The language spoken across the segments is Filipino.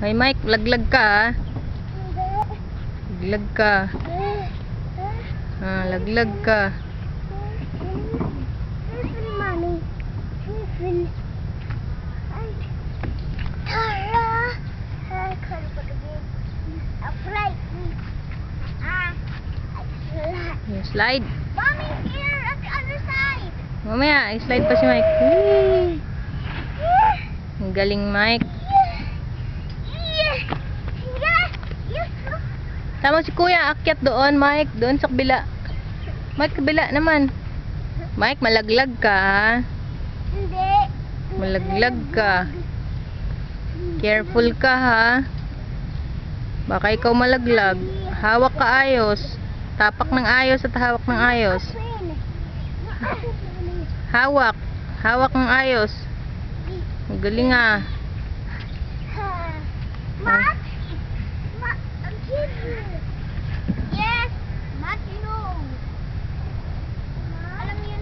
Ay Mike, laglag ka ha. Laglag ka. Laglag ka. Slide. Mommy, here at the other side. Mamaya, slide pa si Mike. Whee! Ang galing Mike. Tama si Kuya, akyat doon Mike. Doon sa kabila. Mike, kabila naman. Mike, malaglag ka ha. Hindi. Malaglag ka. Careful ka ha. Baka ikaw malaglag. Hawak ka ayos. Tapak ng ayos at hawak ng ayos. Hawak. Hawak ng ayos. Ang galing ah. Matt? Yes, Matt knows. Alam niyo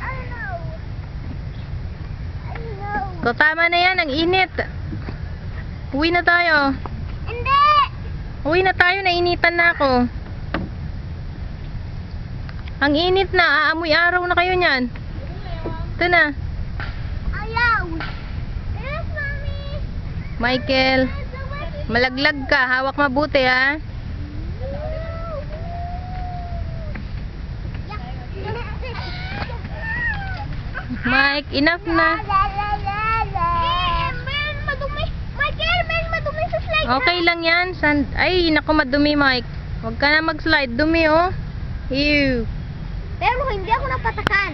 I know. So, tama na yan. Ang init. Uwi na tayo. Hindi. Uwi na tayo. Nainitan na ako. Ang init na. Aamoy araw na kayo niyan. Ito na. Ayaw. Yes, Mommy. Michael. Malaglag ka. Hawak mabuti ha. Mike, enough na. Okay lang yan. Ay, naku, madumi Mike. Huwag ka na mag-slide. Dumi oh. Ew. Pero hindi ako napatakan.